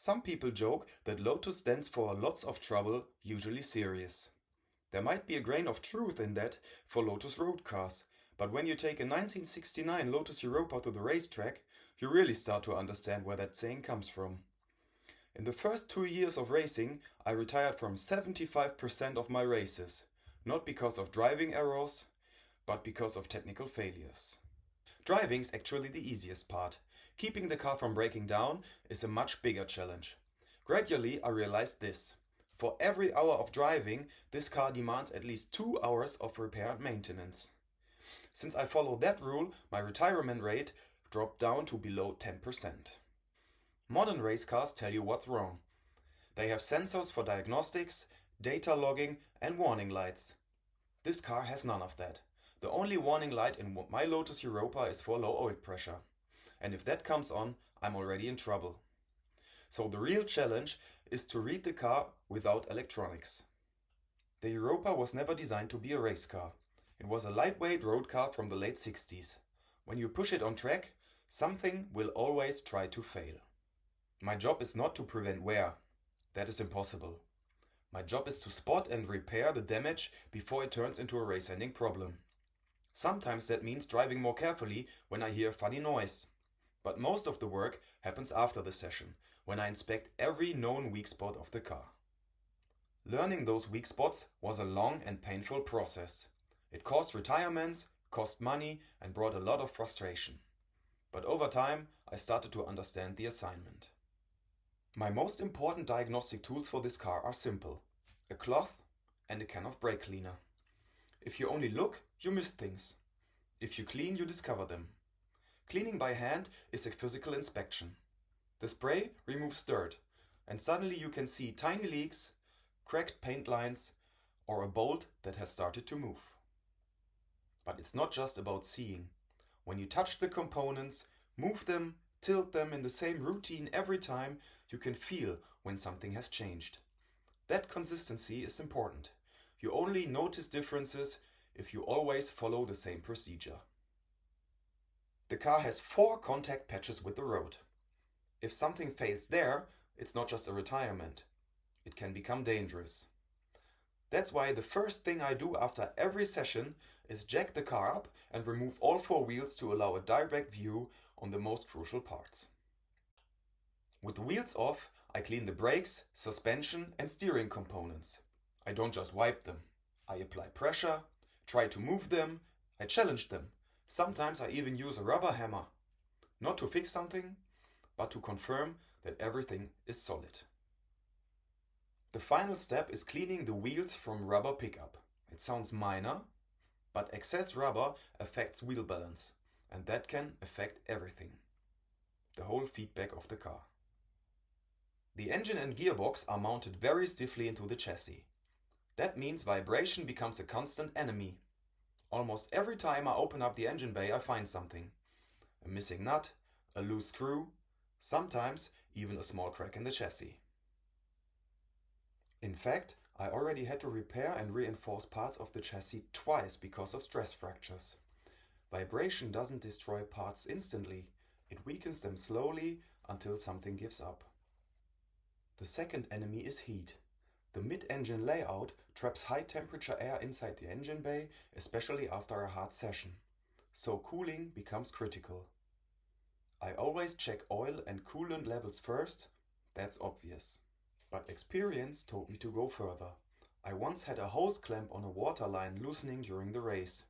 Some people joke that Lotus stands for lots of trouble, usually serious. There might be a grain of truth in that for Lotus road cars, but when you take a 1969 Lotus Europa to the racetrack, you really start to understand where that saying comes from. In the first 2 years of racing, I retired from 75% of my races, not because of driving errors, but because of technical failures. Driving's actually the easiest part. Keeping the car from breaking down is a much bigger challenge. Gradually, I realized this. For every hour of driving, this car demands at least 2 hours of repair and maintenance. Since I followed that rule, my retirement rate dropped down to below 10%. Modern race cars tell you what's wrong. They have sensors for diagnostics, data logging, and warning lights. This car has none of that. The only warning light in my Lotus Europa is for low oil pressure. And if that comes on, I'm already in trouble. So the real challenge is to read the car without electronics. The Europa was never designed to be a race car. It was a lightweight road car from the late 60s. When you push it on track, something will always try to fail. My job is not to prevent wear. That is impossible. My job is to spot and repair the damage before it turns into a race-ending problem. Sometimes that means driving more carefully when I hear a funny noise. But most of the work happens after the session, when I inspect every known weak spot of the car. Learning those weak spots was a long and painful process. It caused retirements, cost money, and brought a lot of frustration. But over time, I started to understand the assignment. My most important diagnostic tools for this car are simple: a cloth and a can of brake cleaner. If you only look, you miss things. If you clean, you discover them. Cleaning by hand is a physical inspection. The spray removes dirt, and suddenly you can see tiny leaks, cracked paint lines, or a bolt that has started to move. But it's not just about seeing. When you touch the components, move them, tilt them in the same routine every time, you can feel when something has changed. That consistency is important. You only notice differences if you always follow the same procedure. The car has 4 contact patches with the road. If something fails there, it's not just a retirement. It can become dangerous. That's why the first thing I do after every session is jack the car up and remove all 4 wheels to allow a direct view on the most crucial parts. With the wheels off, I clean the brakes, suspension and steering components. I don't just wipe them. I apply pressure, try to move them, I challenge them. Sometimes I even use a rubber hammer. Not to fix something, but to confirm that everything is solid. The final step is cleaning the wheels from rubber pickup. It sounds minor, but excess rubber affects wheel balance, and that can affect everything. The whole feedback of the car. The engine and gearbox are mounted very stiffly into the chassis. That means vibration becomes a constant enemy. Almost every time I open up the engine bay, I find something. A missing nut, a loose screw, sometimes even a small crack in the chassis. In fact, I already had to repair and reinforce parts of the chassis twice because of stress fractures. Vibration doesn't destroy parts instantly, it weakens them slowly until something gives up. The second enemy is heat. The mid-engine layout traps high-temperature air inside the engine bay, especially after a hard session. So cooling becomes critical. I always check oil and coolant levels first, that's obvious. But experience told me to go further. I once had a hose clamp on a water line loosening during the race.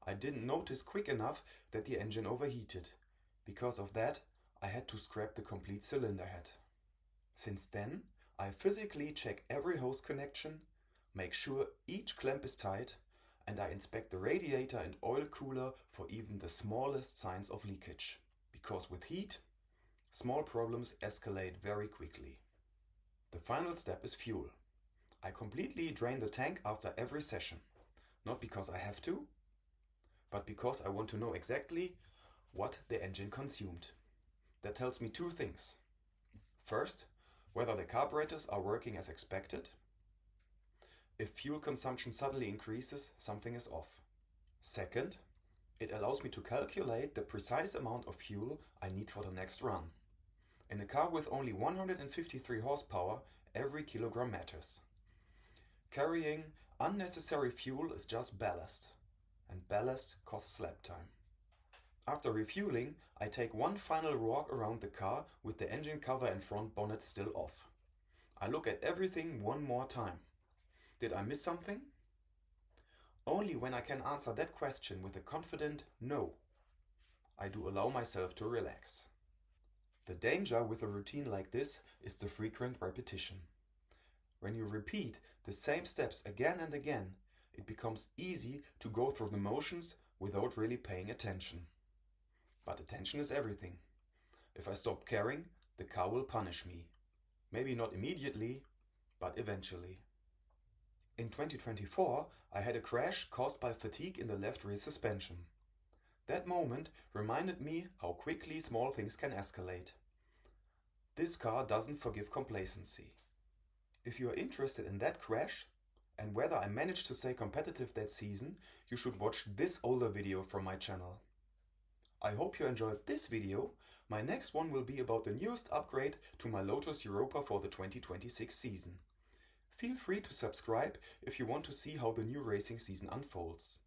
I didn't notice quick enough that the engine overheated. Because of that, I had to scrap the complete cylinder head. Since then, I physically check every hose connection, make sure each clamp is tight, and I inspect the radiator and oil cooler for even the smallest signs of leakage. Because with heat, small problems escalate very quickly. The final step is fuel. I completely drain the tank after every session. Not because I have to, but because I want to know exactly what the engine consumed. That tells me 2 things. First, whether the carburetors are working as expected. If fuel consumption suddenly increases, something is off. Second, it allows me to calculate the precise amount of fuel I need for the next run. In a car with only 153 horsepower, every kilogram matters. Carrying unnecessary fuel is just ballast, and ballast costs lap time. After refueling, I take one final walk around the car with the engine cover and front bonnet still off. I look at everything one more time. Did I miss something? Only when I can answer that question with a confident no, I do allow myself to relax. The danger with a routine like this is the frequent repetition. When you repeat the same steps again and again, it becomes easy to go through the motions without really paying attention. But attention is everything. If I stop caring, the car will punish me. Maybe not immediately, but eventually. In 2024, I had a crash caused by fatigue in the left rear suspension. That moment reminded me how quickly small things can escalate. This car doesn't forgive complacency. If you are interested in that crash and whether I managed to stay competitive that season, you should watch this older video from my channel. I hope you enjoyed this video. My next one will be about the newest upgrade to my Lotus Europa for the 2026 season. Feel free to subscribe if you want to see how the new racing season unfolds.